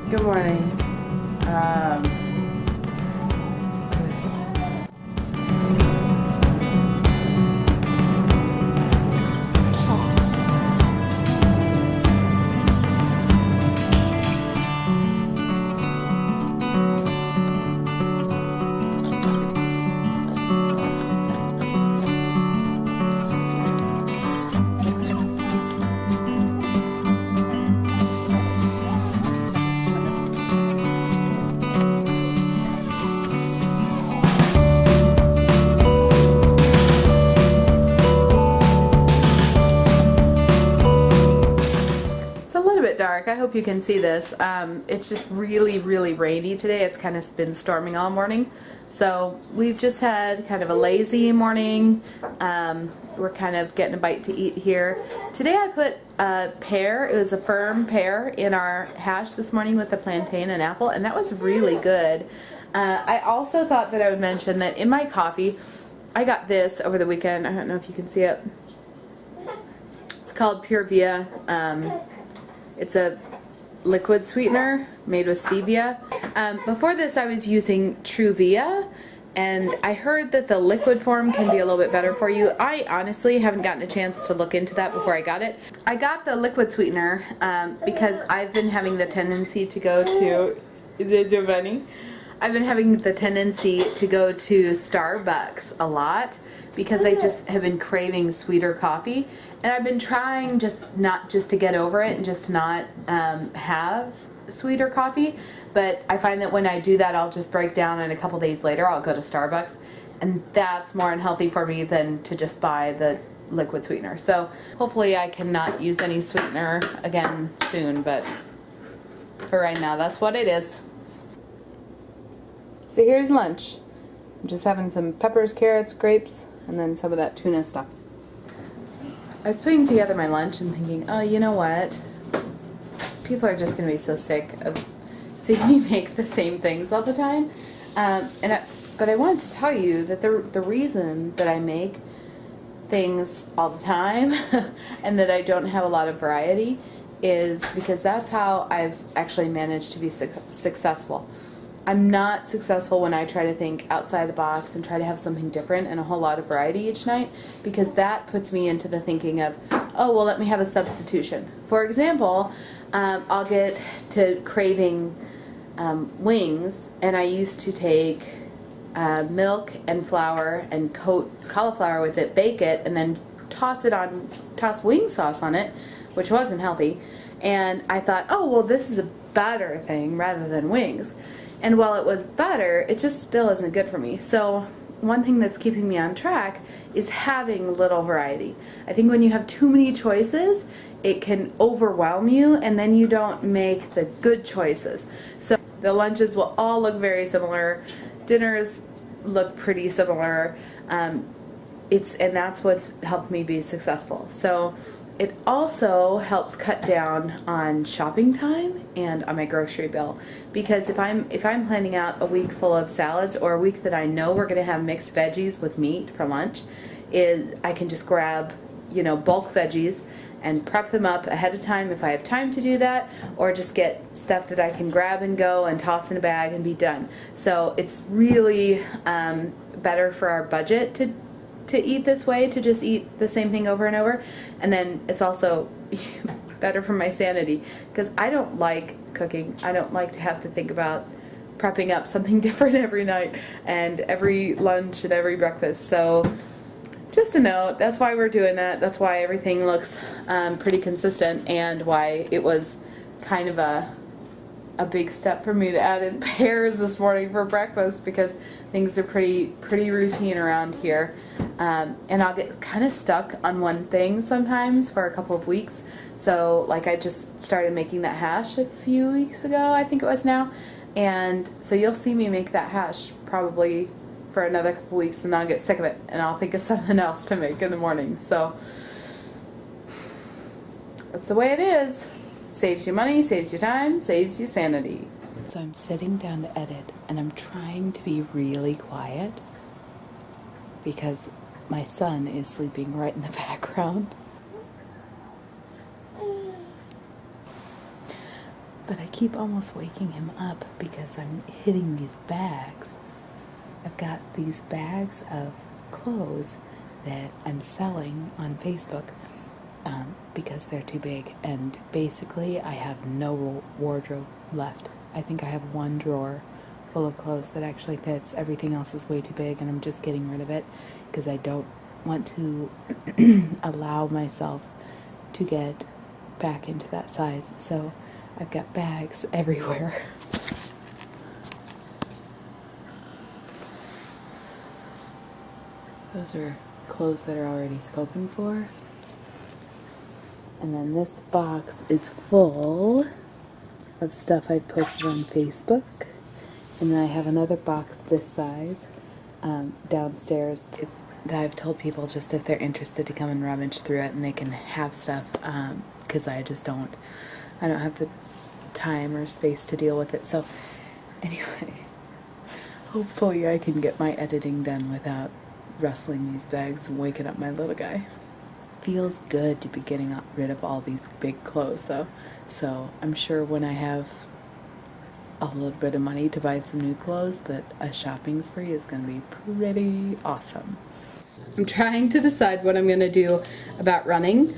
Good morning. Um, it's a little bit dark. I hope you can see this. It's just really, really rainy today. It's kind of been storming all morning. So we've just had kind of a lazy morning. We're kind of getting a bite to eat here. Today I put a pear, it was a firm pear, in our hash this morning with the plantain and apple, and that was really good. I also thought that I would mention that in my coffee, I got this over the weekend. I don't know if you can see it. It's called Pure Via. It's a liquid sweetener made with stevia. Before this I was using Truvia, and I heard that the liquid form can be a little bit better for you. I honestly haven't gotten a chance to look into that before I got it. I got the liquid sweetener because I've been having the tendency to go to, is it Giovanni? I've been having the tendency to go to Starbucks a lot because I just have been craving sweeter coffee, and I've been trying not just to get over it and just not have sweeter coffee. But I find that when I do that, I'll just break down, and a couple days later I'll go to Starbucks, and that's more unhealthy for me than to just buy the liquid sweetener. So hopefully I can not use any sweetener again soon, but for right now that's what it is. So here's lunch. I'm just having some peppers, carrots, grapes, and then some of that tuna stuff. I was putting together my lunch and thinking, oh, you know what? People are just going to be so sick of seeing me make the same things all the time. But I wanted to tell you that the reason that I make things all the time and that I don't have a lot of variety is because that's how I've actually managed to be successful. I'm not successful when I try to think outside the box and try to have something different and a whole lot of variety each night, because that puts me into the thinking of, oh, well, let me have a substitution. For example, I'll get to craving wings, and I used to take milk and flour and coat cauliflower with it, bake it, and then toss wing sauce on it, which wasn't healthy. And I thought, oh, well, this is a better thing rather than wings. And while it was better, it just still isn't good for me. So one thing that's keeping me on track is having little variety. I think when you have too many choices, it can overwhelm you, and then you don't make the good choices. So the lunches will all look very similar. Dinners look pretty similar. And that's what's helped me be successful. So it also helps cut down on shopping time and on my grocery bill, because if I'm planning out a week full of salads, or a week that I know we're going to have mixed veggies with meat for lunch, I can just grab, bulk veggies and prep them up ahead of time if I have time to do that, or just get stuff that I can grab and go and toss in a bag and be done. So it's really better for our budget to eat this way, to just eat the same thing over and over. And then it's also better for my sanity, because I don't like cooking. I don't like to have to think about prepping up something different every night and every lunch and every breakfast. So just a note, that's why we're doing that. That's why everything looks pretty consistent, and why it was kind of a big step for me to add in pears this morning for breakfast, because things are pretty routine around here. And I'll get kind of stuck on one thing sometimes for a couple of weeks. So like I just started making that hash a few weeks ago, I think it was now. And so you'll see me make that hash probably for another couple weeks, and I'll get sick of it and I'll think of something else to make in the morning. So that's the way it is. Saves you money, saves you time, saves you sanity. So I'm sitting down to edit, and I'm trying to be really quiet because my son is sleeping right in the background. But I keep almost waking him up because I'm hitting these bags. I've got these bags of clothes that I'm selling on Facebook because they're too big. And basically, I have no wardrobe left. I think I have one drawer full of clothes that actually fits. Everything else is way too big, and I'm just getting rid of it because I don't want to allow myself to get back into that size. So I've got bags everywhere. Those are clothes that are already spoken for. And then this box is full of stuff I've posted on Facebook. And then I have another box this size downstairs that I've told people just if they're interested to come and rummage through it and they can have stuff, because I don't have the time or space to deal with it. So anyway, hopefully I can get my editing done without rustling these bags and waking up my little guy. Feels good to be getting rid of all these big clothes though. So I'm sure when I have a little bit of money to buy some new clothes that a shopping spree is going to be pretty awesome. I'm trying to decide what I'm going to do about running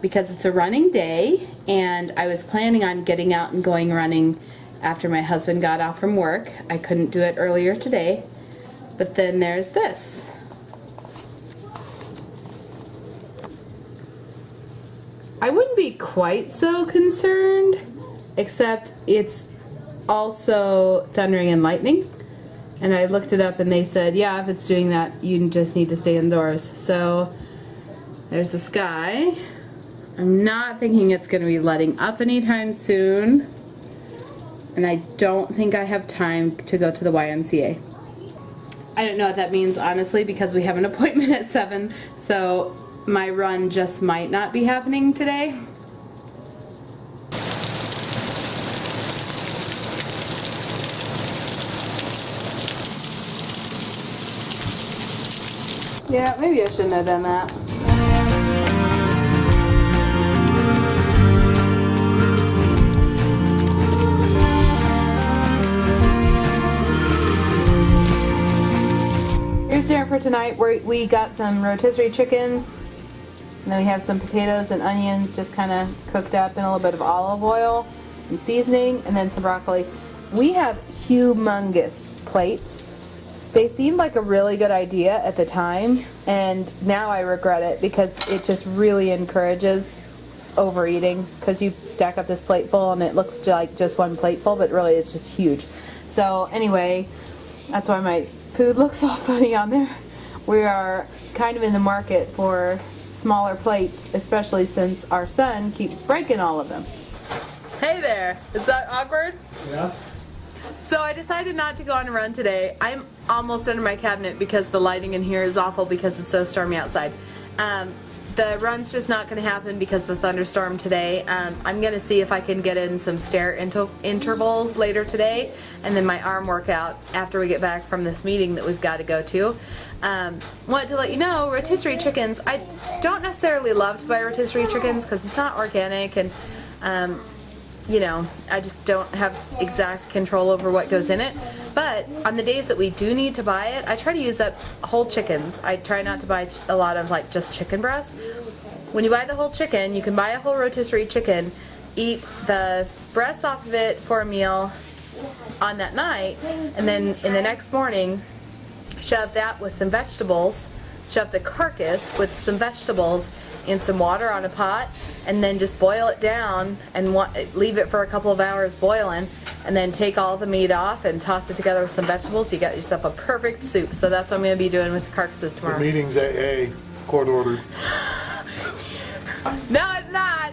because it's a running day, and I was planning on getting out and going running after my husband got off from work. I couldn't do it earlier today, but then there's this. I wouldn't be quite so concerned, except it's also thundering and lightning. And I looked it up and they said, yeah, if it's doing that, you just need to stay indoors. So there's the sky. I'm not thinking it's going to be letting up anytime soon. And I don't think I have time to go to the YMCA. I don't know what that means, honestly, because we have an appointment at 7. So my run just might not be happening today. Yeah, maybe I shouldn't have done that. Here's dinner for tonight. We got some rotisserie chicken, and then we have some potatoes and onions just kind of cooked up in a little bit of olive oil and seasoning, and then some broccoli. We have humongous plates. They seemed like a really good idea at the time, and now I regret it because it just really encourages overeating, because you stack up this plate full and it looks like just one plate full, but really it's just huge. So anyway, that's why my food looks all funny on there. We are kind of in the market for smaller plates, especially since our son keeps breaking all of them. Hey there, is that awkward? Yeah. So I decided not to go on a run today. I'm almost under my cabinet because the lighting in here is awful because it's so stormy outside. The run's just not going to happen because of the thunderstorm today. I'm going to see if I can get in some stair intervals later today, and then my arm workout after we get back from this meeting that we've got to go to. Wanted to let you know, rotisserie chickens, I don't necessarily love to buy rotisserie chickens because it's not organic, and you know, I just don't have exact control over what goes in it. But on the days that we do need to buy it, I try to use up whole chickens. I try not to buy a lot of like just chicken breast. When you buy the whole chicken, you can buy a whole rotisserie chicken, eat the breast off of it for a meal on that night, and then in the next morning, shove that with some vegetables, shove the carcass with some vegetables in some water on a pot, and then just boil it down and leave it for a couple of hours boiling, and then take all the meat off and toss it together with some vegetables. You got yourself a perfect soup. So that's what I'm going to be doing with the carcasses tomorrow. The meeting's AA, court ordered. No, it's not.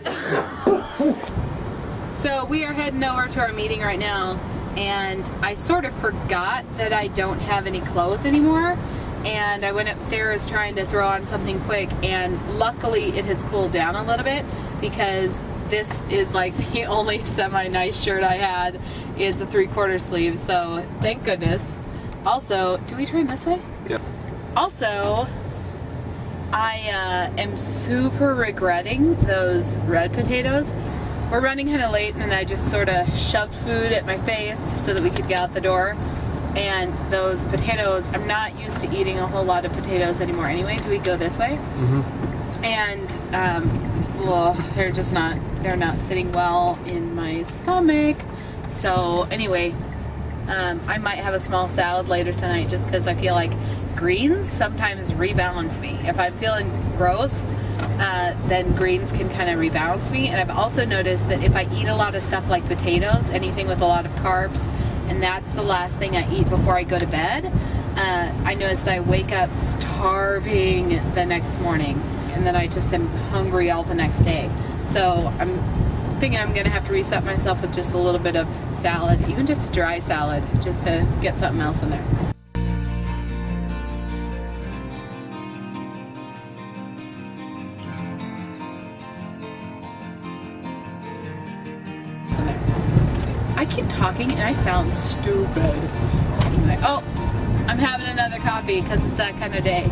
So we are heading over to our meeting right now, and I sort of forgot that I don't have any clothes anymore. And I went upstairs trying to throw on something quick, and luckily it has cooled down a little bit because this is like the only semi-nice shirt I had is the 3/4 sleeve, so thank goodness. Also, do we turn this way? Yep. Also, I am super regretting those red potatoes. we're running kind of late, and I just sort of shoved food at my face so that we could get out the door. And those potatoes, I'm not used to eating a whole lot of potatoes anymore anyway. Do we go this way? Mm-hmm. And, well, they're not sitting well in my stomach. So anyway, I might have a small salad later tonight just because I feel like greens sometimes rebalance me. If I'm feeling gross, then greens can kind of rebalance me. And I've also noticed that if I eat a lot of stuff like potatoes, anything with a lot of carbs, and that's the last thing I eat before I go to bed, I notice that I wake up starving the next morning, and then I just am hungry all the next day. So I'm thinking I'm gonna have to reset myself with just a little bit of salad, even just a dry salad, just to get something else in there. I keep talking and I sound stupid. Anyway, oh, I'm having another coffee because it's that kind of day.